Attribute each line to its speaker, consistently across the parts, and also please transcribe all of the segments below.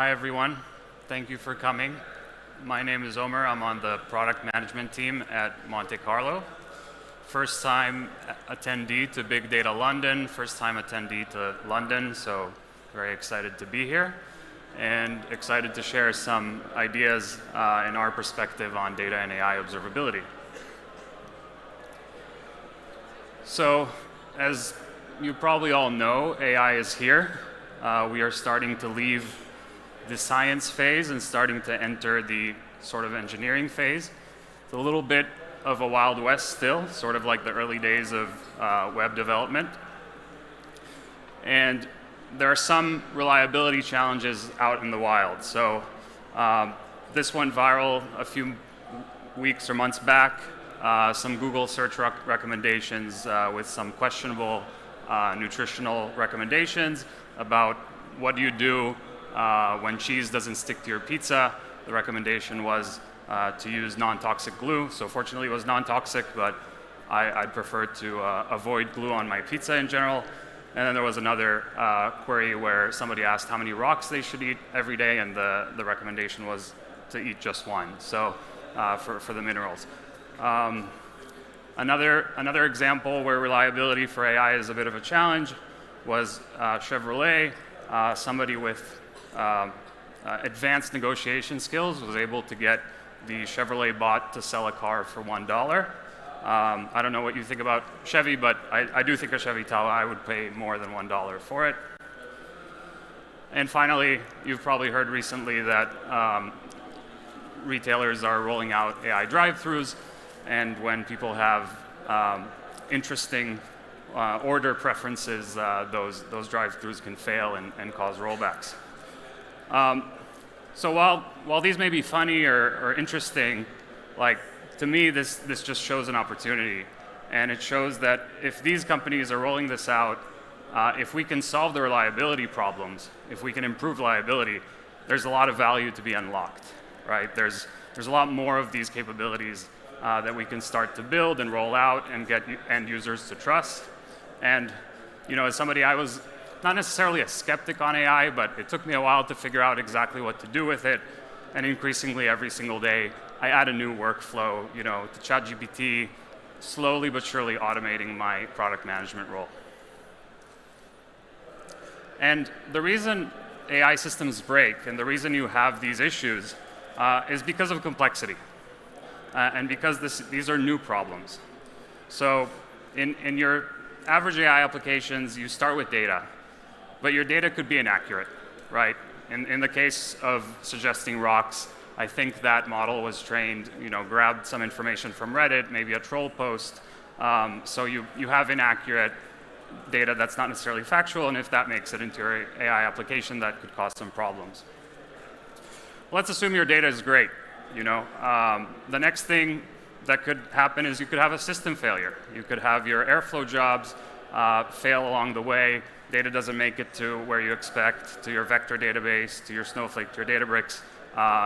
Speaker 1: Hi, everyone. Thank you for coming. My name is Omer. I'm on the product management team at Monte Carlo. First time attendee to Big Data London, first time attendee to London, so very excited to be here and excited to share some ideas in our perspective on data and AI observability. So, as you probably all know, AI is here. We are starting to leave the science phase and starting to enter the sort of engineering phase. It's a little bit of a Wild West still, sort of like the early days of web development. And there are some reliability challenges out in the wild. So this went viral a few weeks or months back. Some Google search recommendations with some questionable nutritional recommendations about what do you do when cheese doesn't stick to your pizza. The recommendation was to use non-toxic glue. So fortunately it was non-toxic, but I'd prefer to avoid glue on my pizza in general. And then there was another query where somebody asked how many rocks they should eat every day, and the recommendation was to eat just one, so for the minerals. Another example where reliability for AI is a bit of a challenge was Chevrolet. Somebody with advanced negotiation skills was able to get the Chevrolet bot to sell a car for $1. I don't know what you think about Chevy, but I do think a Chevy Tahoe, I would pay more than $1 for it. And finally, you've probably heard recently that retailers are rolling out AI drive-thrus, and when people have interesting order preferences, those drive-thrus can fail and cause rollbacks. So while these may be funny or interesting, like to me this just shows an opportunity, and it shows that if these companies are rolling this out, if we can solve the reliability problems, if we can improve reliability, there's a lot of value to be unlocked, right? There's a lot more of these capabilities that we can start to build and roll out and get end users to trust. And as somebody, I was not necessarily a skeptic on AI, but it took me a while to figure out exactly what to do with it. And increasingly, every single day, I add a new workflow, to ChatGPT, slowly but surely automating my product management role. And the reason AI systems break and the reason you have these issues is because of complexity. And because these are new problems. So in your average AI applications, you start with data, but your data could be inaccurate, right? In the case of suggesting rocks, I think that model was trained, grabbed some information from Reddit, maybe a troll post. So you have inaccurate data that's not necessarily factual, and if that makes it into your AI application, that could cause some problems. Let's assume your data is great. The next thing that could happen is you could have a system failure. You could have your Airflow jobs fail along the way. Data doesn't make it to where you expect, to your vector database, to your Snowflake, to your Databricks,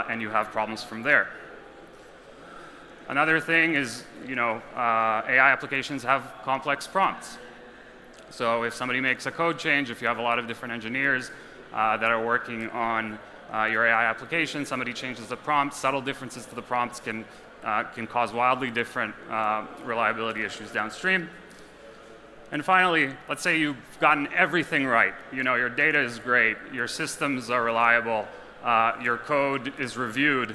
Speaker 1: and you have problems from there. Another thing is, AI applications have complex prompts. So if somebody makes a code change, if you have a lot of different engineers that are working on your AI application, somebody changes the prompt, subtle differences to the prompts can cause wildly different reliability issues downstream. And finally, let's say you've gotten everything right. Your data is great, your systems are reliable, your code is reviewed,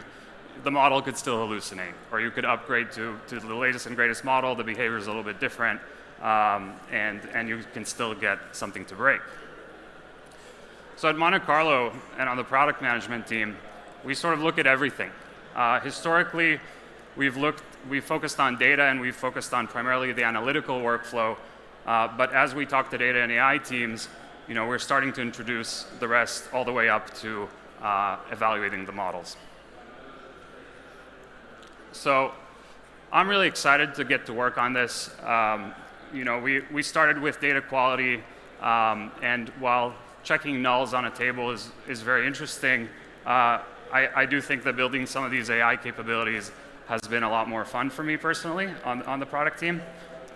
Speaker 1: the model could still hallucinate. Or you could upgrade to the latest and greatest model, the behavior is a little bit different, and you can still get something to break. So at Monte Carlo and on the product management team, we sort of look at everything. Historically, we've focused on data and we've focused on primarily the analytical workflow. But as we talk to data and AI teams, we're starting to introduce the rest all the way up to evaluating the models. So I'm really excited to get to work on this. We started with data quality, and while checking nulls on a table is very interesting, I do think that building some of these AI capabilities has been a lot more fun for me personally on the product team.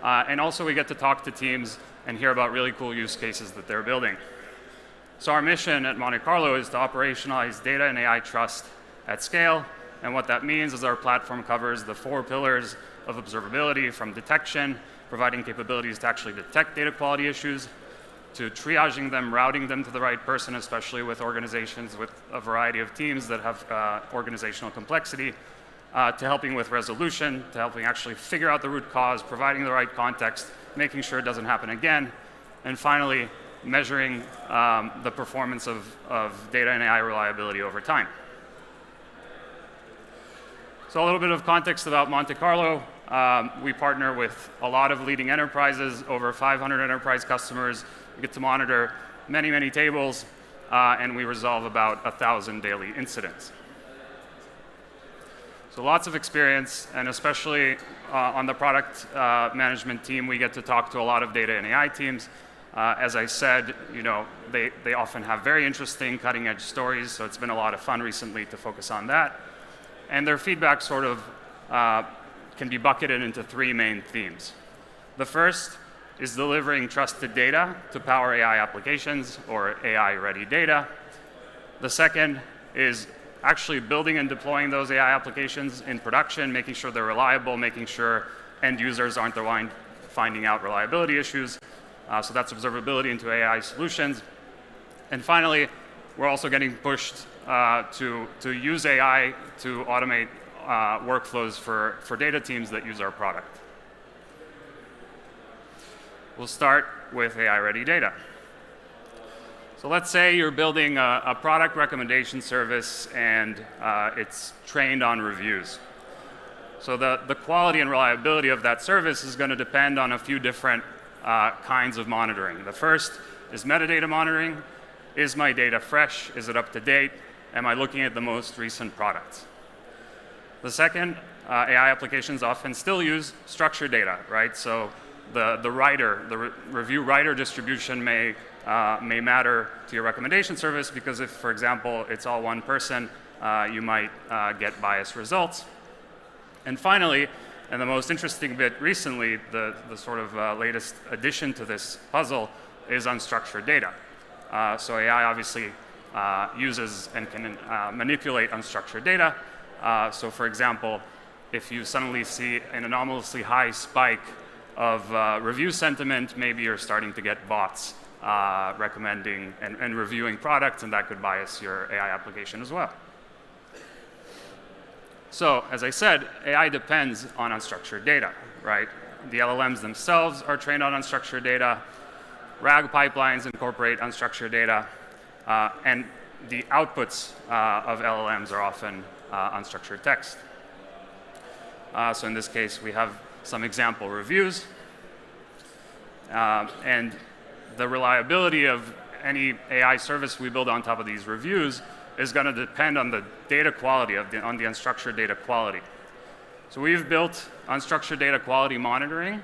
Speaker 1: And also we get to talk to teams and hear about really cool use cases that they're building. So our mission at Monte Carlo is to operationalize data and AI trust at scale. And what that means is our platform covers the 4 pillars of observability, from detection, providing capabilities to actually detect data quality issues, to triaging them, routing them to the right person, especially with organizations with a variety of teams that have organizational complexity, to helping with resolution, to helping actually figure out the root cause, providing the right context, making sure it doesn't happen again, and finally, measuring the performance of data and AI reliability over time. So a little bit of context about Monte Carlo. We partner with a lot of leading enterprises, over 500 enterprise customers. We get to monitor many, many tables, and we resolve about 1,000 daily incidents. So lots of experience, and especially on the product management team, we get to talk to a lot of data and AI teams. As I said, they often have very interesting cutting-edge stories, so it's been a lot of fun recently to focus on that. And their feedback sort of can be bucketed into 3 main themes. The first is delivering trusted data to power AI applications, or AI-ready data. The second is actually building and deploying those AI applications in production, making sure they're reliable, making sure end users aren't the one finding out reliability issues. So that's observability into AI solutions. And finally, we're also getting pushed to use AI to automate workflows for data teams that use our product. We'll start with AI-ready data. So let's say you're building a product recommendation service and it's trained on reviews. So the quality and reliability of that service is going to depend on a few different kinds of monitoring. The first is metadata monitoring. Is my data fresh? Is it up to date? Am I looking at the most recent products? The second, AI applications often still use structured data, right? So the review writer distribution may matter to your recommendation service, because if, for example, it's all one person, you might get biased results. And finally, and the most interesting bit recently, the sort of latest addition to this puzzle is unstructured data. So AI obviously uses and can manipulate unstructured data. So for example, if you suddenly see an anomalously high spike of review sentiment, maybe you're starting to get bots recommending and reviewing products, and that could bias your AI application as well. So as I said, AI depends on unstructured data, right? The LLMs themselves are trained on unstructured data. RAG pipelines incorporate unstructured data, and the outputs of LLMs are often unstructured text. So in this case, we have some example reviews, and the reliability of any AI service we build on top of these reviews is going to depend on the data quality, on the unstructured data quality. So we've built unstructured data quality monitoring.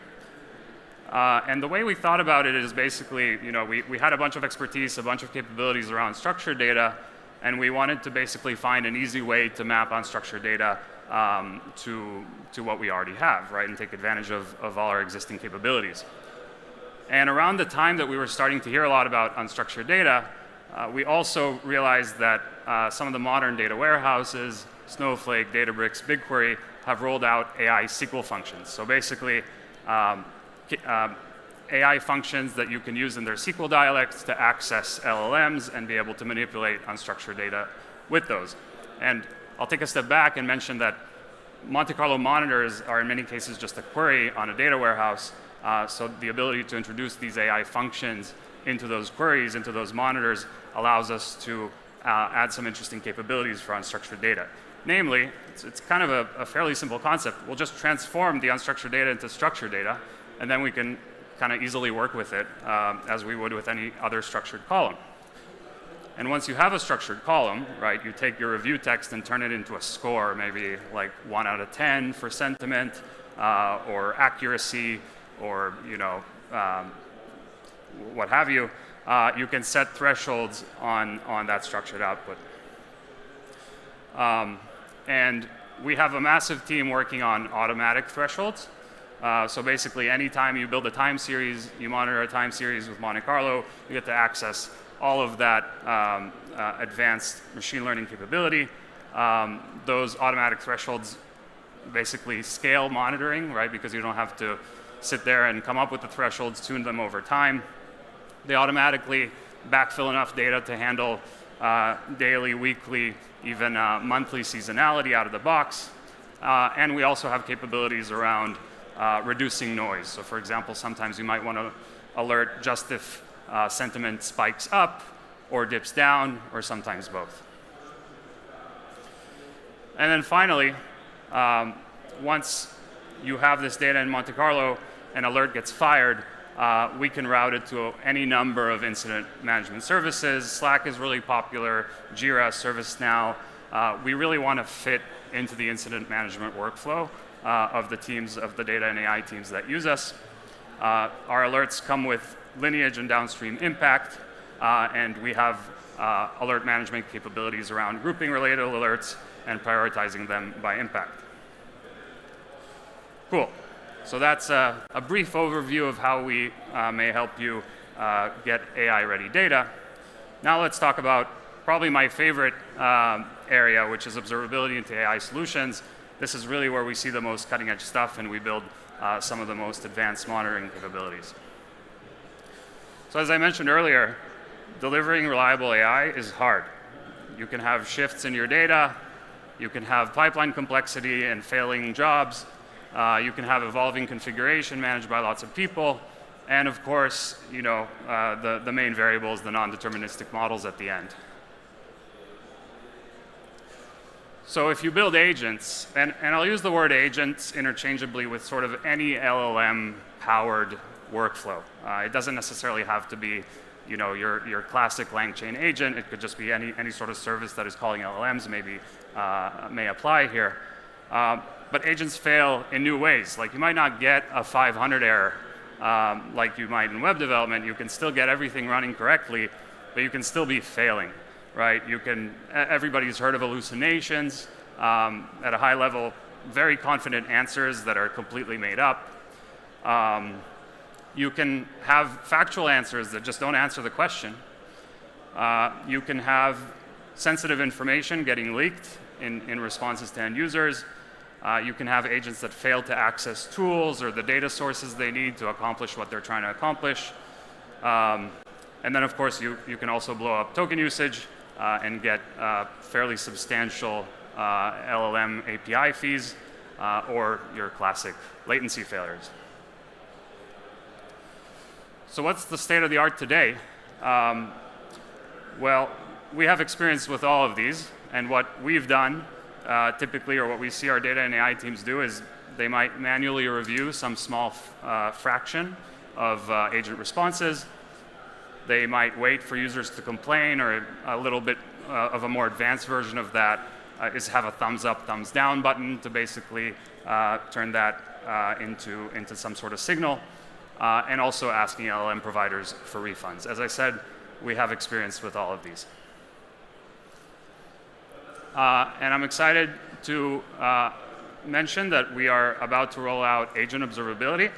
Speaker 1: And the way we thought about it is basically, we had a bunch of expertise, a bunch of capabilities around structured data, and we wanted to basically find an easy way to map unstructured data to what we already have, right, and take advantage of all our existing capabilities. And around the time that we were starting to hear a lot about unstructured data, we also realized that some of the modern data warehouses, Snowflake, Databricks, BigQuery, have rolled out AI SQL functions. So basically, AI functions that you can use in their SQL dialects to access LLMs and be able to manipulate unstructured data with those. And I'll take a step back and mention that Monte Carlo monitors are in many cases just a query on a data warehouse. So the ability to introduce these AI functions into those queries, into those monitors, allows us to add some interesting capabilities for unstructured data. Namely, it's kind of a fairly simple concept. We'll just transform the unstructured data into structured data, and then we can kind of easily work with it as we would with any other structured column. And once you have a structured column, right, you take your review text and turn it into a score, maybe like 1 out of 10 for sentiment, or accuracy, or what have you. You can set thresholds on that structured output. And we have a massive team working on automatic thresholds. So basically, anytime you build a time series, you monitor a time series with Monte Carlo, you get to access all of that advanced machine learning capability. Those automatic thresholds basically scale monitoring, right? Because you don't have to sit there and come up with the thresholds, tune them over time. They automatically backfill enough data to handle daily, weekly, even monthly seasonality out of the box. And we also have capabilities around reducing noise. So for example, sometimes you might want to alert just if sentiment spikes up or dips down, or sometimes both. And then finally, once you have this data in Monte Carlo, an alert gets fired, we can route it to any number of incident management services. Slack is really popular, Jira, ServiceNow. We really want to fit into the incident management workflow of the teams, of the data and AI teams that use us. Our alerts come with lineage and downstream impact, and we have alert management capabilities around grouping related alerts and prioritizing them by impact. Cool. So that's a brief overview of how we may help you get AI-ready data. Now let's talk about probably my favorite area, which is observability into AI solutions. This is really where we see the most cutting-edge stuff, and we build some of the most advanced monitoring capabilities. So as I mentioned earlier, delivering reliable AI is hard. You can have shifts in your data. You can have pipeline complexity and failing jobs. You can have evolving configuration managed by lots of people. And of course, you know, the main variable is the non-deterministic models at the end. So if you build agents, and I'll use the word agents interchangeably with sort of any LLM-powered workflow. It doesn't necessarily have to be, you know, your classic LangChain agent. It could just be any sort of service that is calling LLMs may apply here. But agents fail in new ways. Like, you might not get a 500 error like you might in web development. You can still get everything running correctly, but you can still be failing, right? Everybody's heard of hallucinations. At a high level, very confident answers that are completely made up. You can have factual answers that just don't answer the question. You can have sensitive information getting leaked in responses to end users. You can have agents that fail to access tools or the data sources they need to accomplish what they're trying to accomplish. And then, of course, you can also blow up token usage and get fairly substantial LLM API fees or your classic latency failures. So what's the state of the art today? Well, we have experience with all of these, and what we've done typically, or what we see our data and AI teams do, is they might manually review some small fraction of agent responses. They might wait for users to complain, or a little bit of a more advanced version of that is have a thumbs up, thumbs down button to basically turn that into some sort of signal, and also asking LLM providers for refunds. As I said, we have experience with all of these. And I'm excited to mention that we are about to roll out agent observability.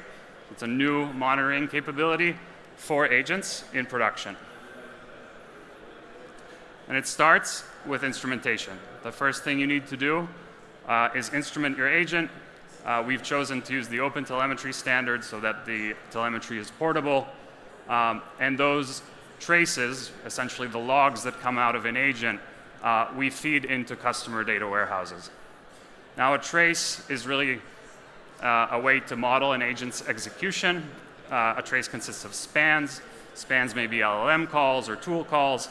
Speaker 1: It's a new monitoring capability for agents in production. And it starts with instrumentation. The first thing you need to do is instrument your agent. We've chosen to use the open telemetry standard so that the telemetry is portable. And those traces, essentially the logs that come out of an agent, we feed into customer data warehouses. Now, a trace is really a way to model an agent's execution. A trace consists of spans. Spans may be LLM calls or tool calls.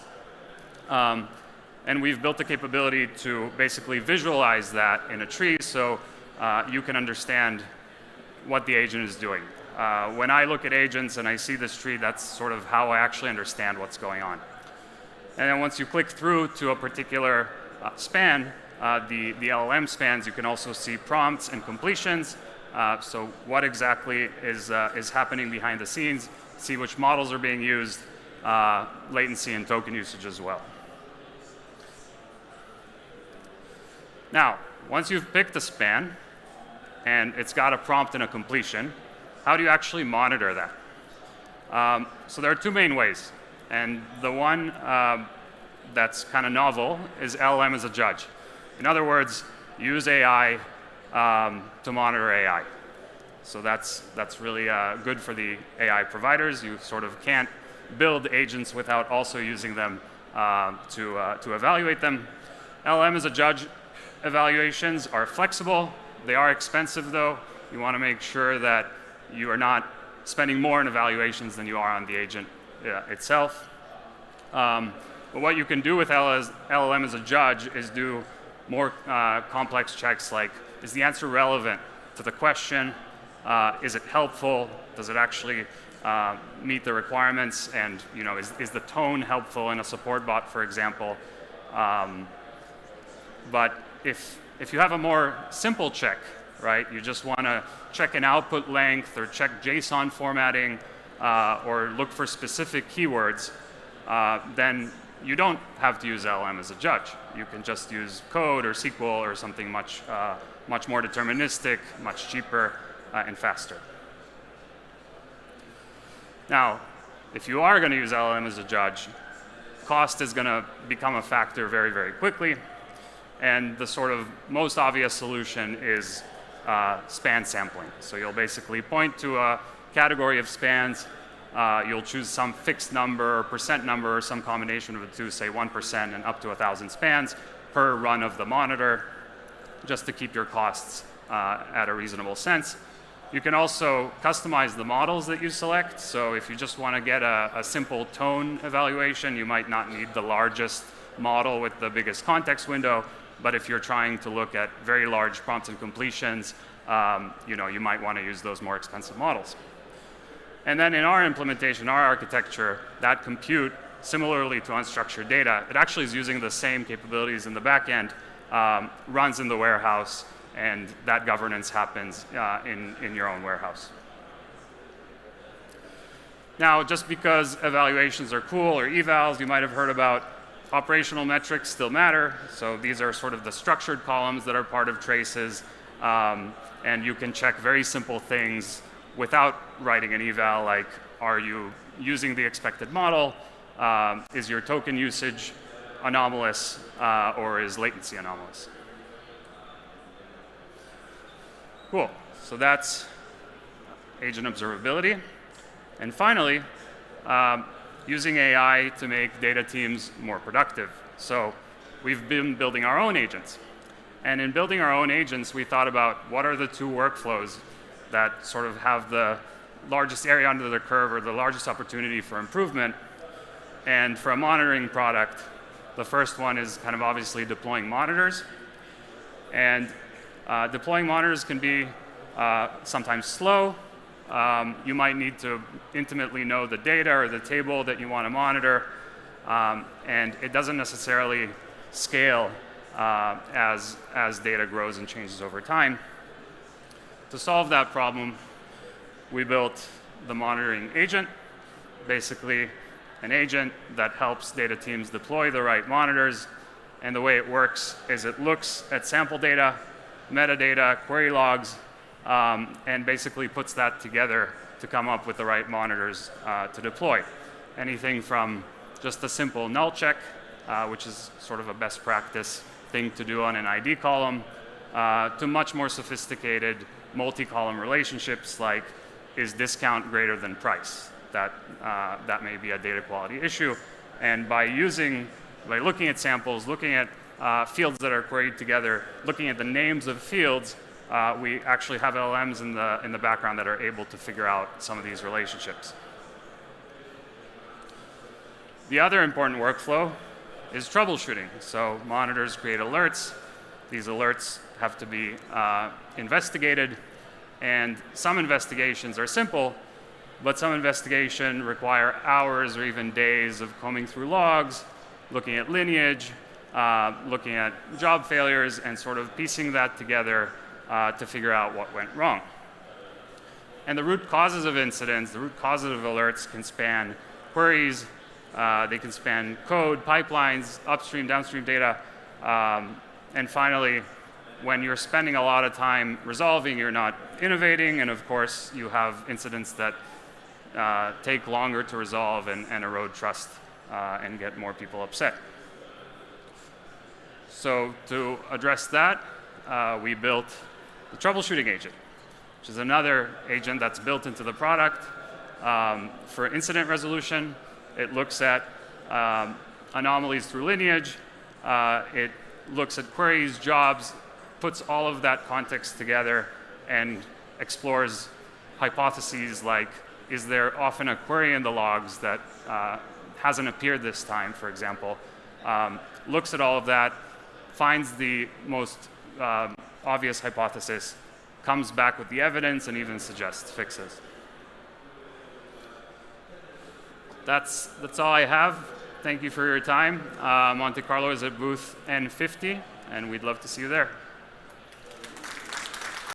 Speaker 1: And we've built the capability to basically visualize that in a tree so you can understand what the agent is doing. When I look at agents and I see this tree, that's sort of how I actually understand what's going on. And then once you click through to a particular span, the LLM spans, you can also see prompts and completions. So what exactly is happening behind the scenes, see which models are being used, latency and token usage as well. Now, once you've picked a span and it's got a prompt and a completion, how do you actually monitor that? So there are two main ways. And the one that's kind of novel is LLM as a judge. In other words, use AI to monitor AI. So that's really good for the AI providers. You sort of can't build agents without also using them to evaluate them. LLM as a judge evaluations are flexible. They are expensive, though. You want to make sure that you are not spending more in evaluations than you are on the agent itself. But what you can do with LLM as a judge is do more complex checks like, is the answer relevant to the question? Is it helpful? Does it actually meet the requirements? And is the tone helpful in a support bot, for example? But if you have a more simple check, right, you just want to check an output length or check JSON formatting or look for specific keywords, then you don't have to use LLM as a judge. You can just use code or SQL or something much more deterministic, much cheaper, and faster. Now, if you are going to use LLM as a judge, cost is going to become a factor very, very quickly. And the sort of most obvious solution is span sampling. So you'll basically point to a category of spans. You'll choose some fixed number or percent number or some combination of the two, say 1% and up to 1,000 spans per run of the monitor, just to keep your costs at a reasonable sense. You can also customize the models that you select. So if you just want to get a simple tone evaluation, you might not need the largest model with the biggest context window. But if you're trying to look at very large prompts and completions, you might want to use those more expensive models. And then in our implementation, our architecture, that compute, similarly to unstructured data, it actually is using the same capabilities in the back end, runs in the warehouse, and that governance happens in your own warehouse. Now, just because evaluations are cool or evals, you might have heard about operational metrics still matter. So these are sort of the structured columns that are part of traces. And you can check very simple things without writing an eval, like, are you using the expected model? Is your token usage anomalous, or is latency anomalous? Cool. So that's agent observability. And finally, using AI to make data teams more productive. So we've been building our own agents. And in building our own agents, we thought about what are the two workflows that sort of have the largest area under the curve or the largest opportunity for improvement. And for a monitoring product, the first one is kind of obviously deploying monitors. And deploying monitors can be sometimes slow. You might need to intimately know the data or the table that you want to monitor, and it doesn't necessarily scale as data grows and changes over time. To solve that problem, we built the monitoring agent, basically an agent that helps data teams deploy the right monitors. And the way it works is it looks at sample data, metadata, query logs, and basically puts that together to come up with the right monitors to deploy. Anything from just a simple null check, which is sort of a best practice thing to do on an ID column, to much more sophisticated multi-column relationships like, is discount greater than price? That may be a data quality issue. And by looking at samples, looking at fields that are queried together, looking at the names of fields, we actually have LLMs in the background that are able to figure out some of these relationships. The other important workflow is troubleshooting. So monitors create alerts. These alerts have to be investigated. And some investigations are simple, but some investigation require hours or even days of combing through logs, looking at lineage, looking at job failures, and sort of piecing that together to figure out what went wrong. And the root causes of incidents, the root causes of alerts can span queries, they can span code, pipelines, upstream, downstream data, and finally, when you're spending a lot of time resolving, you're not innovating, and of course, you have incidents that take longer to resolve and erode trust and get more people upset. So to address that, we built the troubleshooting agent, which is another agent that's built into the product for incident resolution. It looks at anomalies through lineage. It looks at queries, jobs, puts all of that context together and explores hypotheses like, is there often a query in the logs that hasn't appeared this time, for example. Looks at all of that, finds the most obvious hypothesis, comes back with the evidence, and even suggests fixes. That's all I have. Thank you for your time. Monte Carlo is at booth N50, and we'd love to see you there.